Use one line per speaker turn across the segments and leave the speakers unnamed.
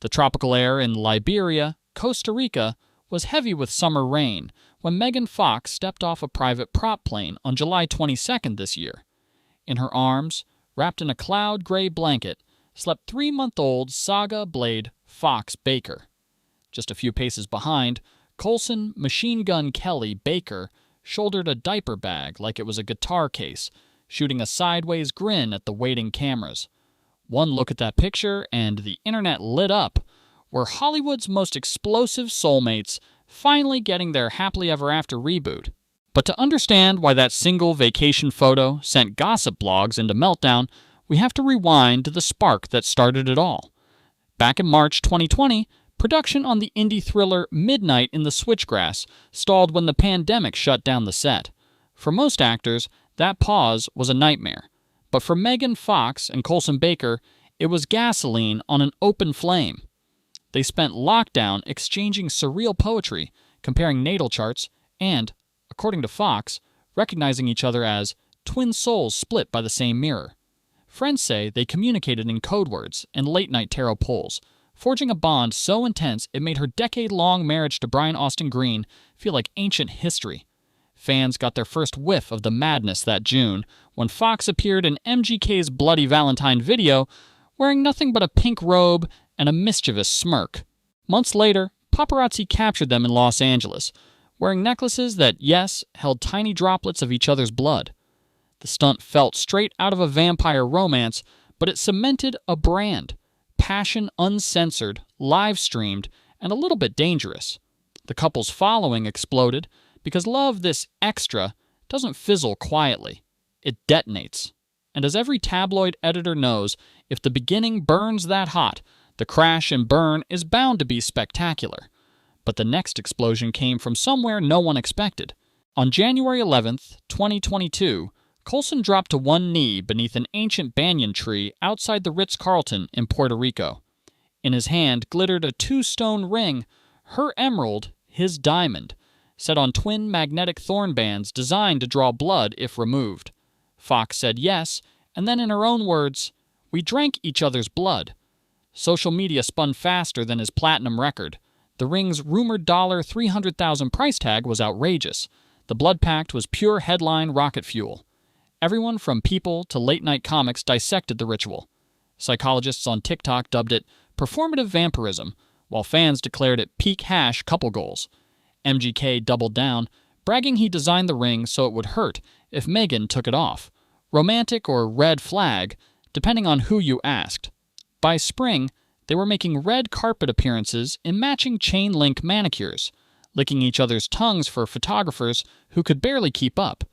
The tropical air in Liberia, Costa Rica, was heavy with summer rain when Megan Fox stepped off a private prop plane on July 22nd this year. In her arms, wrapped in a cloud-gray blanket, slept 3-month-old Saga Blade Fox Baker. Just a few paces behind, Colson Machine Gun Kelly Baker shouldered a diaper bag like it was a guitar case, shooting a sideways grin at the waiting cameras. One look at that picture and the internet lit up. Were Hollywood's most explosive soulmates finally getting their happily ever after reboot? But to understand why that single vacation photo sent gossip blogs into meltdown, we have to rewind to the spark that started it all. Back in March 2020, production on the indie thriller Midnight in the Switchgrass stalled when the pandemic shut down the set. For most actors, that pause was a nightmare. But for Megan Fox and Colson Baker, it was gasoline on an open flame. They spent lockdown exchanging surreal poetry, comparing natal charts, and, according to Fox, recognizing each other as twin souls split by the same mirror. Friends say they communicated in code words and late-night tarot polls, forging a bond so intense it made her decade-long marriage to Brian Austin Green feel like ancient history. Fans got their first whiff of the madness that June when Fox appeared in MGK's Bloody Valentine video wearing nothing but a pink robe and a mischievous smirk. Months later, paparazzi captured them in Los Angeles, wearing necklaces that, yes, held tiny droplets of each other's blood. The stunt felt straight out of a vampire romance, but it cemented a brand. Passion uncensored, live-streamed, and a little bit dangerous. The couple's following exploded because love this extra doesn't fizzle quietly. It detonates. And as every tabloid editor knows, if the beginning burns that hot, the crash and burn is bound to be spectacular. But the next explosion came from somewhere no one expected. On January 11th, 2022, Colson dropped to one knee beneath an ancient banyan tree outside the Ritz-Carlton in Puerto Rico. In his hand glittered a 2-stone ring, her emerald, his diamond, set on twin magnetic thorn bands designed to draw blood if removed. Fox said yes, and then in her own words, "We drank each other's blood." Social media spun faster than his platinum record. The ring's rumored $300,000 price tag was outrageous. The blood pact was pure headline rocket fuel. Everyone from People to late-night comics dissected the ritual. Psychologists on TikTok dubbed it performative vampirism, while fans declared it peak hash couple goals. MGK doubled down, bragging he designed the ring so it would hurt if Megan took it off. Romantic or red flag, depending on who you asked. By spring, they were making red carpet appearances in matching chain-link manicures, licking each other's tongues for photographers who could barely keep up.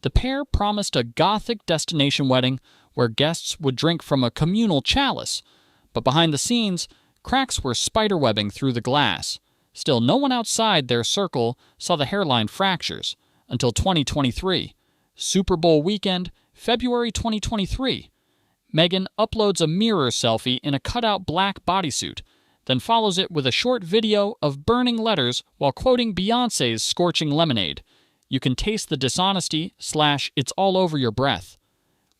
The pair promised a gothic destination wedding where guests would drink from a communal chalice, but behind the scenes, cracks were spiderwebbing through the glass. Still, no one outside their circle saw the hairline fractures until 2023. Super Bowl weekend, February 2023. Megan uploads a mirror selfie in a cutout black bodysuit, then follows it with a short video of burning letters while quoting Beyoncé's Scorching Lemonade. You can taste the dishonesty / it's all over your breath.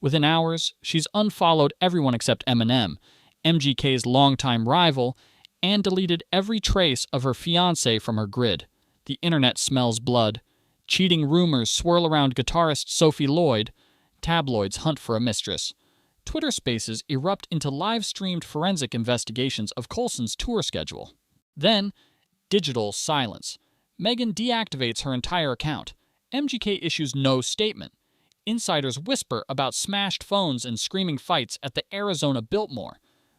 Within hours, she's unfollowed everyone except Eminem, MGK's longtime rival, and deleted every trace of her fiancé from her grid. The internet smells blood. Cheating rumors swirl around guitarist Sophie Lloyd. Tabloids hunt for a mistress. Twitter Spaces erupt into live-streamed forensic investigations of Colson's tour schedule. Then, digital silence. Megan deactivates her entire account. MGK issues no statement. Insiders whisper about smashed phones and screaming fights at the Arizona Biltmore.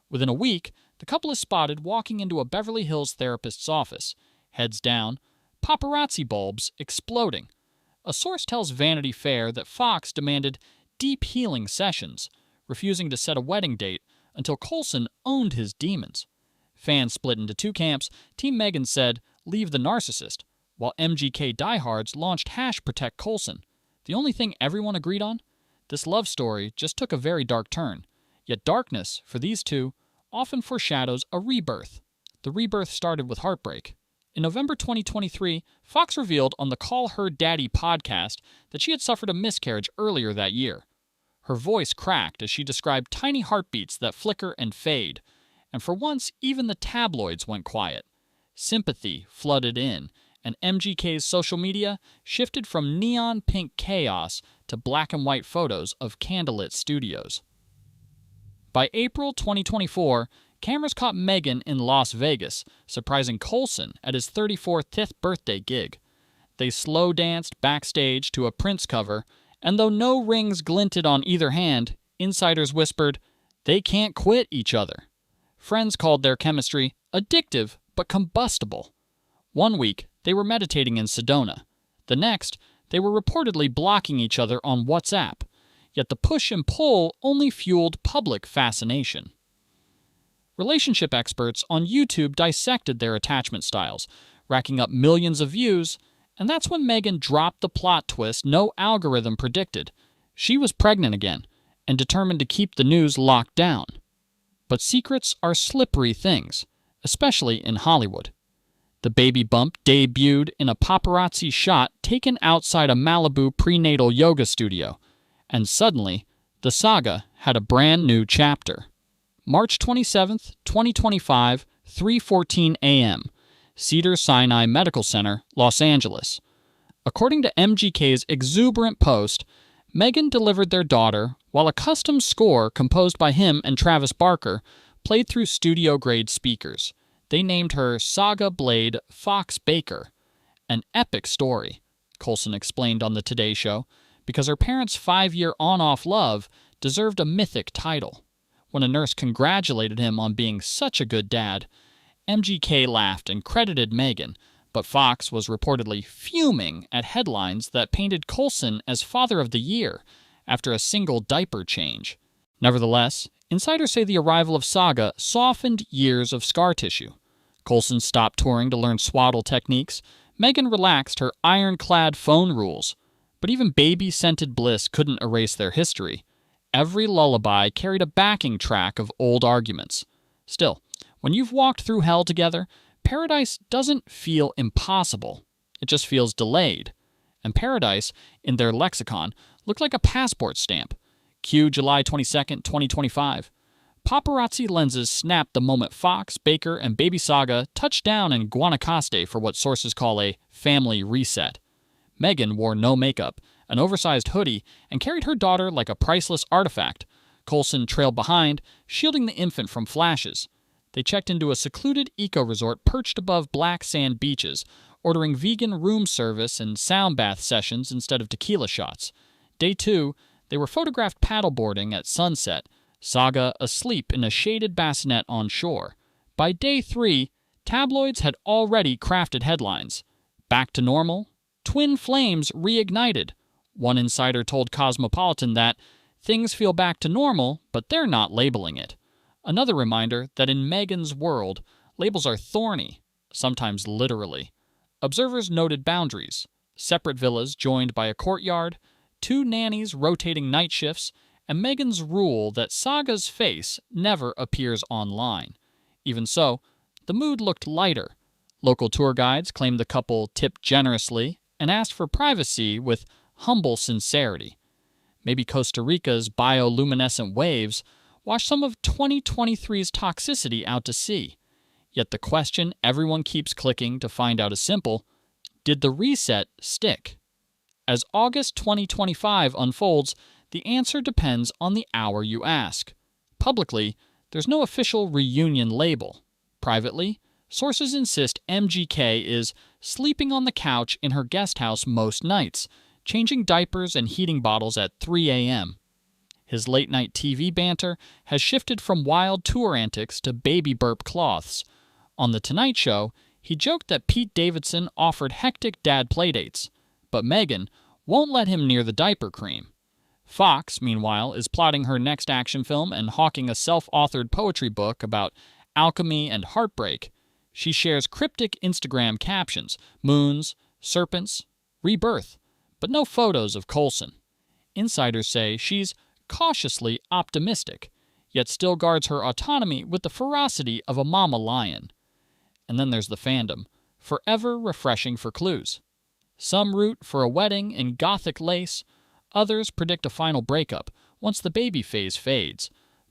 Within a week, the couple is spotted walking into a Beverly Hills therapist's office. Heads down, paparazzi bulbs exploding. A source tells Vanity Fair that Fox demanded deep healing sessions, refusing to set a wedding date until Colson owned his demons. Fans split into two camps. Team Megan said, "Leave the narcissist," while MGK diehards launched #Protect Colson. The only thing everyone agreed on? This love story just took a very dark turn. Yet darkness, for these two, often foreshadows a rebirth. The rebirth started with Heartbreak. In November 2023, Fox revealed on the Call Her Daddy podcast that she had suffered a miscarriage earlier that year. Her voice cracked as she described tiny heartbeats that flicker and fade, And for once, even the tabloids went quiet. Sympathy flooded in, and MGK's social media shifted from neon pink chaos to black and white photos of candlelit studios. By April 2024, cameras caught Meghan in Las Vegas, surprising Coulson at his 34th 5th birthday gig. They slow danced backstage to a Prince cover, and though no rings glinted on either hand, insiders whispered, they can't quit each other. Friends called their chemistry addictive but combustible. One week, they were meditating in Sedona. The next, they were reportedly blocking each other on WhatsApp. Yet the push and pull only fueled public fascination. Relationship experts on YouTube dissected their attachment styles, racking up millions of views, and that's when Meghan dropped the plot twist no algorithm predicted. She was pregnant again, and determined to keep the news locked down. But secrets are slippery things, especially in Hollywood. The baby bump debuted in a paparazzi shot taken outside a Malibu prenatal yoga studio, and suddenly, the saga had a brand new chapter. March 27, 2025, 3:14 a.m., Cedars-Sinai Medical Center, Los Angeles. According to MGK's exuberant post, Meghan delivered their daughter while a custom score composed by him and Travis Barker played through studio-grade speakers. They named her Saga Blade Fox Baker. An epic story, Coulson explained on the Today Show, because her parents' 5-year on-off love deserved a mythic title. When a nurse congratulated him on being such a good dad, MGK laughed and credited Meghan, but Fox was reportedly fuming at headlines that painted Coulson as Father of the Year after a single diaper change. Nevertheless, insiders say the arrival of Saga softened years of scar tissue. Coulson stopped touring to learn swaddle techniques. Meghan relaxed her ironclad phone rules. But even baby-scented bliss couldn't erase their history. Every lullaby carried a backing track of old arguments. Still, when you've walked through hell together, paradise doesn't feel impossible. It just feels delayed. And paradise, in their lexicon, looked like a passport stamp. Cue July 22, 2025. Paparazzi lenses snapped the moment Fox, Baker, and baby Saga touched down in Guanacaste for what sources call a family reset. Meghan wore no makeup, an oversized hoodie, and carried her daughter like a priceless artifact. Coulson trailed behind, shielding the infant from flashes. They checked into a secluded eco-resort perched above black sand beaches, ordering vegan room service and sound bath sessions instead of tequila shots. Day 2, they were photographed paddleboarding at sunset, Saga asleep in a shaded bassinet on shore. By day 3, tabloids had already crafted headlines. Back to normal? Twin flames reignited. One insider told Cosmopolitan that things feel back to normal, but they're not labeling it. Another reminder that in Meghan's world, labels are thorny, sometimes literally. Observers noted boundaries: separate villas joined by a courtyard, 2 nannies rotating night shifts, and Meghan's rule that Saga's face never appears online. Even so, the mood looked lighter. Local tour guides claimed the couple tipped generously and asked for privacy with humble sincerity. Maybe Costa Rica's bioluminescent waves washed some of 2023's toxicity out to sea. Yet the question everyone keeps clicking to find out is simple: did the reset stick? As August 2025 unfolds, the answer depends on the hour you ask. Publicly, there's no official reunion label. Privately, sources insist MGK is sleeping on the couch in her guest house most nights, changing diapers and heating bottles at 3 a.m. His late-night TV banter has shifted from wild tour antics to baby burp cloths. On The Tonight Show, he joked that Pete Davidson offered hectic dad playdates, but Meghan won't let him near the diaper cream. Fox, meanwhile, is plotting her next action film and hawking a self-authored poetry book about alchemy and heartbreak. She shares cryptic Instagram captions: moons, serpents, rebirth, but no photos of Coulson. Insiders say she's cautiously optimistic, yet still guards her autonomy with the ferocity of a mama lion. And then there's the fandom, forever refreshing for clues. Some root for a wedding in gothic lace, others predict a final breakup once the baby phase fades.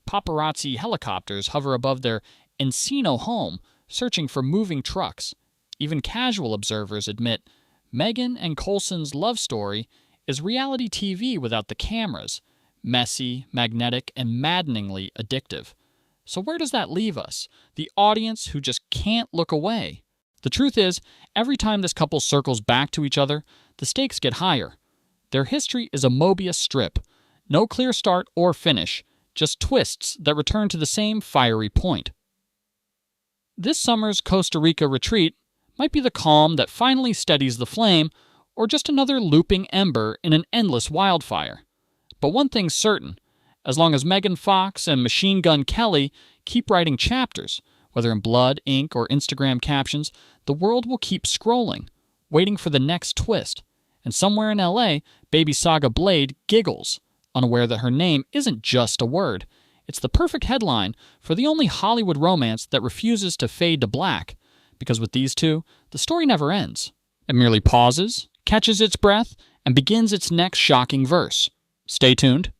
Paparazzi helicopters hover above their Encino home searching for moving trucks. Even casual observers admit Meghan and Coulson's love story is reality TV without the cameras, messy, magnetic, and maddeningly addictive. So where does that leave us, the audience who just can't look away? The truth is, every time this couple circles back to each other, the stakes get higher. Their history is a Mobius strip. No clear start or finish, just twists that return to the same fiery point. This summer's Costa Rica retreat might be the calm that finally steadies the flame, or just another looping ember in an endless wildfire. But one thing's certain, as long as Megan Fox and Machine Gun Kelly keep writing chapters, whether in blood, ink, or Instagram captions, the world will keep scrolling, waiting for the next twist. And somewhere in LA, baby Saga Blade giggles, unaware that her name isn't just a word. It's the perfect headline for the only Hollywood romance that refuses to fade to black, because with these two, the story never ends. It merely pauses, catches its breath, and begins its next shocking verse. Stay tuned.